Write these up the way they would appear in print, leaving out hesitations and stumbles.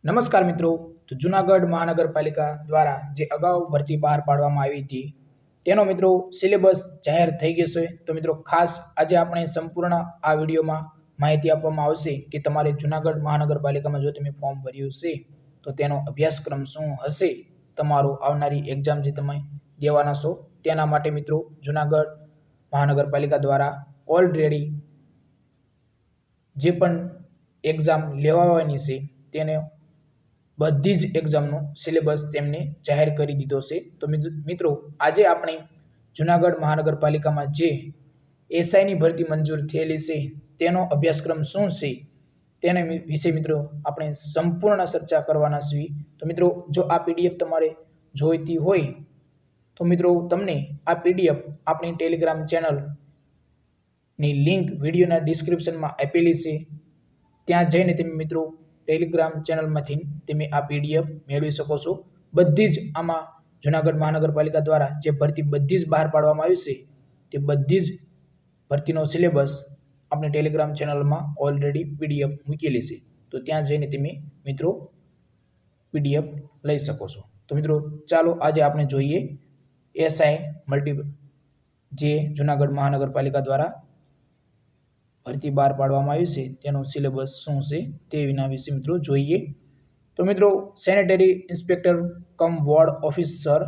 નમસ્કાર મિત્રો, તો જૂનાગઢ મહાનગરપાલિકા દ્વારા જે અગાઉ ભરતી બહાર પાડવામાં આવી હતી તેનો મિત્રો સિલેબસ જાહેર થઈ ગયો છે. તો મિત્રો ખાસ આજે આપણે સંપૂર્ણ આ વિડીયોમાં માહિતી આપવામાં આવશે કે તમારે જૂનાગઢ મહાનગરપાલિકામાં જો તમે ફોર્મ ભર્યું છે તો તેનો અભ્યાસક્રમ શું હશે, તમારો આવનારી એક્ઝામ જે તમે દેવાના છો તેના માટે મિત્રો જૂનાગઢ મહાનગરપાલિકા દ્વારા ઓલરેડી જે પણ એક્ઝામ લેવાની છે તેને બધી જ એક્ઝામનો સિલેબસ તેમને જાહેર કરી દીધો છે. તો મિત્રો આજે આપણે જૂનાગઢ મહાનગરપાલિકામાં જે એસઆઈની ભરતી મંજૂર થયેલી છે તેનો અભ્યાસક્રમ શું છે તેને વિશે મિત્રો આપણે સંપૂર્ણ ચર્ચા કરવાના છીએ. તો મિત્રો જો આ પીડીએફ તમારે જોઈતી હોય તો મિત્રો તમને આ પીડીએફ આપણી ટેલિગ્રામ ચેનલની લિંક વિડીયોના ડિસ્ક્રિપ્શનમાં આપેલી છે. ત્યાં જઈને તમે મિત્રો ટેલિગ્રામ ચેનલમાંથી તમે આ પીડીએફ મેળવી શકો છો. બધી જ આમાં જૂનાગઢ મહાનગરપાલિકા દ્વારા જે ભરતી બધી જ બહાર પાડવામાં આવી છે તે બધી જ ભરતીનો સિલેબસ આપણે ટેલિગ્રામ ચેનલમાં ઓલરેડી પીડીએફ મૂકેલી છે. તો ત્યાં જઈને તમે મિત્રો પીડીએફ લઈ શકો છો. તો મિત્રો ચાલો આજે આપણે જોઈએ એસઆઈ મલ્ટી જે જૂનાગઢ મહાનગરપાલિકા દ્વારા ભરતી બહાર પાડવામાં આવી છે તેનો સિલેબસ શું છે તે વિના વિશે મિત્રો જોઈએ. તો મિત્રો સેનેટરી ઇન્સ્પેક્ટર કમ વોર્ડ ઓફિસર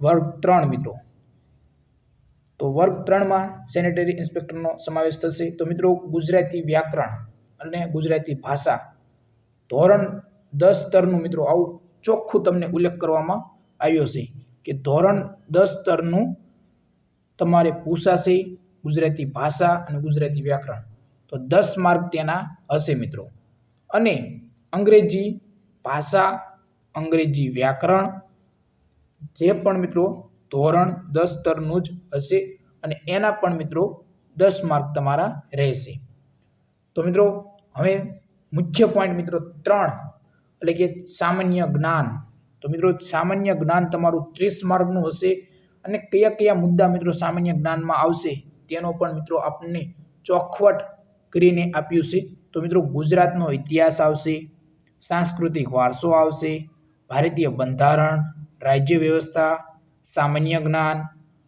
વર્ગ 3 મિત્રો, તો વર્ગ 3માં સેનેટરી ઇન્સ્પેક્ટરનો સમાવેશ થશે. તો મિત્રો ગુજરાતી વ્યાકરણ અને ગુજરાતી ભાષા ધોરણ 10 સ્તરનું મિત્રો આવું ચોખ્ખું તમને ઉલ્લેખ કરવામાં આવ્યો છે કે ધોરણ 10 સ્તરનું તમારે પૂછાશે ગુજરાતી ભાષા અને ગુજરાતી વ્યાકરણ. તો 10 માર્ક તેના હશે મિત્રો. અને અંગ્રેજી ભાષા, અંગ્રેજી વ્યાકરણ જે પણ મિત્રો ધોરણ 10 સ્તરનું જ હશે અને એના પણ મિત્રો 10 માર્ક તમારા રહેશે. તો મિત્રો હવે મુખ્ય પોઈન્ટ મિત્રો 3 એટલે કે સામાન્ય જ્ઞાન. તો મિત્રો સામાન્ય જ્ઞાન તમારું 30 માર્કનું હશે અને કયા કયા મુદ્દા મિત્રો સામાન્ય જ્ઞાનમાં આવશે તેનો પણ મિત્રો આપણને ચોખવટ કરીને આપ્યું છે. તો મિત્રો ગુજરાતનો ઇતિહાસ આવશે, સાંસ્કૃતિક વારસો આવશે, ભારતીય બંધારણ, રાજ્ય વ્યવસ્થા, સામાન્ય જ્ઞાન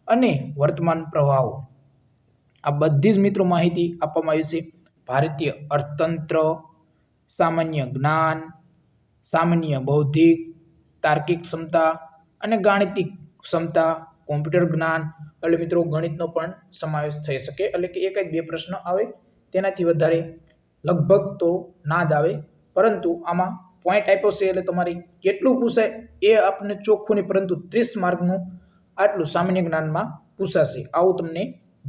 અને વર્તમાન પ્રવાહો. આ બધી જ મિત્રો માહિતી આપવામાં આવી છે. ભારતીય અર્થતંત્ર, સામાન્ય જ્ઞાન, સામાન્ય બૌદ્ધિક, તાર્કિક ક્ષમતા અને ગાણિતિક ક્ષમતા, કોમ્પ્યુટર જ્ઞાન. એટલે મિત્રો ગણિતનો પણ સમાવેશ થઈ શકે, એટલે કે એક જ બે પ્રશ્ન આવે, તેનાથી વધારે લગભગ તો ના જ આવે. પરંતુ આમાં પોઈન્ટ આપ્યો છે એટલે તમારે કેટલું પૂછાય એ આપણને ચોખ્ખું નહીં, પરંતુ 30 માર્કનું આટલું સામાન્ય જ્ઞાનમાં પૂછાશે આવું તમને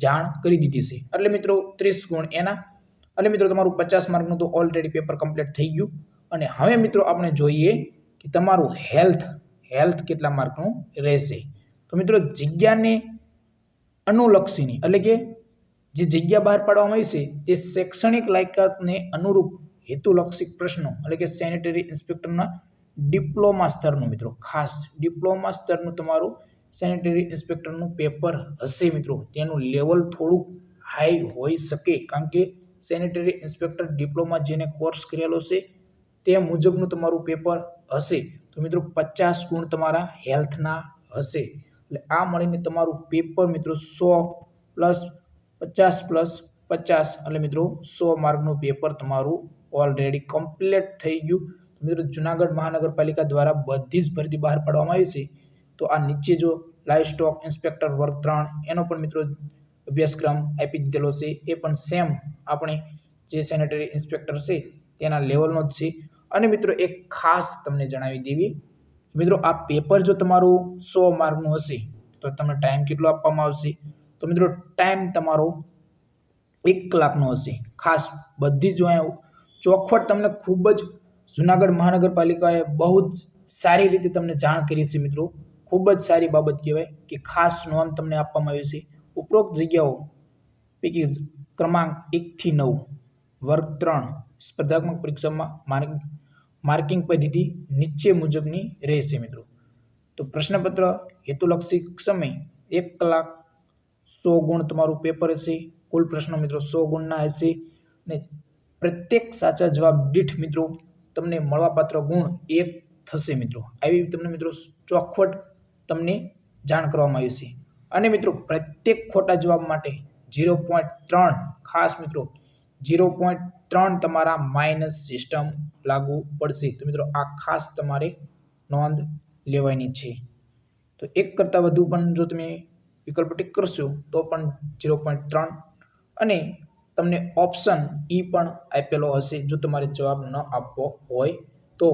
જાણ કરી દીધી છે. એટલે મિત્રો 30 ગુણ એના, એટલે મિત્રો તમારું 50 માર્કનું તો ઓલરેડી પેપર કમ્પ્લીટ થઈ ગયું. અને હવે મિત્રો આપણે જોઈએ કે તમારું હેલ્થ કેટલા માર્કનું રહેશે. તો મિત્રો જગ્યાને અનુલક્ષીની એટલે કે જે જગ્યા બહાર પાડવામાં આવી છે તે શૈક્ષણિક લાયકાતને અનુરૂપ હેતુલક્ષી પ્રશ્નો એટલે કે સેનેટરી ઇન્સ્પેક્ટરના ડિપ્લોમા સ્તરનું મિત્રો, ખાસ ડિપ્લોમા સ્તરનું તમારું સેનેટરી ઇન્સ્પેક્ટરનું પેપર હશે મિત્રો. તેનું લેવલ થોડુંક હાઈ હોઈ શકે, કારણ કે સેનેટરી ઇન્સ્પેક્ટર ડિપ્લોમા જેને કોર્સ કરેલો છે તે મુજબનું તમારું પેપર હશે. તો મિત્રો 50 ગુણ તમારા હેલ્થના હશે. એટલે આ મળીને તમારું પેપર મિત્રો 100 + 50 + 50 એટલે મિત્રો 100 માર્કનું પેપર તમારું ઓલરેડી કમ્પ્લીટ થઈ ગયું. મિત્રો જૂનાગઢ મહાનગરપાલિકા દ્વારા બધી જ ભરતી બહાર પાડવામાં આવી છે. તો આ નીચે જો લાઇવ સ્ટોક ઇન્સ્પેક્ટર વર્ગ 3 એનો પણ મિત્રો અભ્યાસક્રમ આપી દીધેલો છે. એ પણ સેમ આપણે જે સેનેટરી ઇન્સ્પેક્ટર છે તેના લેવલનો જ છે. અને મિત્રો એક ખાસ તમને જણાવી દેવી મિત્રો, આ પેપર જો તમારું 100 માર્કનું હશે તો તમને ટાઈમ કેટલો આપવામાં આવશે? તો મિત્રો ટાઈમ તમારો 1 કલાકનો હશે. ખાસ બધી જો ચોખવટ તમને ખૂબ જ જૂનાગઢ મહાનગરપાલિકાએ બહુ જ સારી રીતે તમને જાણ કરી છે મિત્રો. ખૂબ જ સારી બાબત કહેવાય કે ખાસ નોંધ તમને આપવામાં આવી છે. ઉપરોક્ત જગ્યાઓ પૈકી ક્રમાંક 1 થી 9 વર્ગ 3 સ્પર્ધાત્મક પરીક્ષામાં માર્કિંગ પદ્ધતિ નીચે મુજબની રહેશે મિત્રો. તો પ્રશ્નપત્ર હેતુલક્ષી સમય 1 કલાક 100 ગુણ તમારું પેપર હશે. કુલ પ્રશ્નો મિત્રો 100 ગુણના હશે અને પ્રત્યેક સાચા જવાબ દીઠ મિત્રો તમને મળવાપાત્ર ગુણ 1 થશે મિત્રો. આવી તમને મિત્રો ચોખવટ તમને જાણ કરવામાં આવી છે. અને મિત્રો પ્રત્યેક ખોટા જવાબ માટે 0.3 ખાસ મિત્રો 0.3 તમારા માઇનસ સિસ્ટમ લાગુ પડશે. તો મિત્રો આ ખાસ તમારે નોંધ લેવાની છે. તો એક કરતાં વધુ પણ જો તમે વિકલ્પ ટીક કરશો તો પણ 0.3 અને તમને ઓપ્શન ઈ પણ આપેલો હશે જો તમારે જવાબ ન આપવો હોય તો.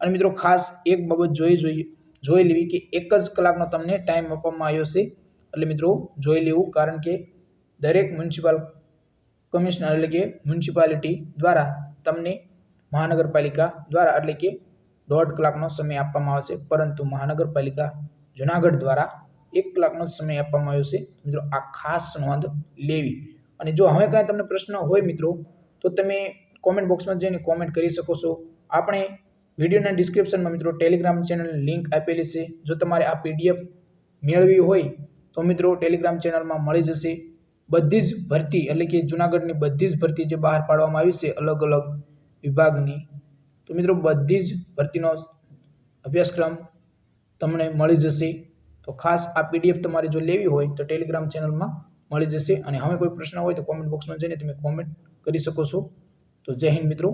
અને મિત્રો ખાસ એક બાબત જોઈ લેવી કે 1 જ કલાકનો તમને ટાઈમ આપવામાં આવ્યો છે. એટલે મિત્રો જોઈ લેવું, કારણ કે દરેક મ્યુનિસિપલ કમિશનર એટલે કે મ્યુનિસિપાલિટી દ્વારા તમને મહાનગરપાલિકા દ્વારા એટલે કે 1.5 કલાકનો સમય આપવામાં આવશે, પરંતુ મહાનગરપાલિકા જુનાગઢ દ્વારા 1 કલાકનો સમય આપવામાં આવ્યો છે. મિત્રો આ ખાસ નોંધ લેવી. અને જો હવે કાંઈ તમને પ્રશ્ન હોય મિત્રો તો તમે કોમેન્ટ બોક્સમાં જઈને કોમેન્ટ કરી શકો છો. આપણે વિડીયોના ડિસ્ક્રિપ્શનમાં મિત્રો ટેલિગ્રામ ચેનલની લિંક આપેલી છે. જો તમારે આ PDF મેળવી હોય તો મિત્રો ટેલિગ્રામ ચેનલમાં મળી જશે. બધી જ ભરતી એટલે કે જુનાગઢની બધી જ ભરતી જે બહાર પાડવામાં આવી છે અલગ અલગ વિભાગની, તો મિત્રો બધી જ ભરતીનો અભ્યાસક્રમ તમને મળી જશે. તો ખાસ આ PDF તમારે જો લેવી હોય તો ટેલિગ્રામ ચેનલમાં મળી જશે. અને હવે કોઈ પ્રશ્ન હોય તો કોમેન્ટ બોક્સમાં જઈને તમે કોમેન્ટ કરી શકો છો. તો જય હિન્દ મિત્રો.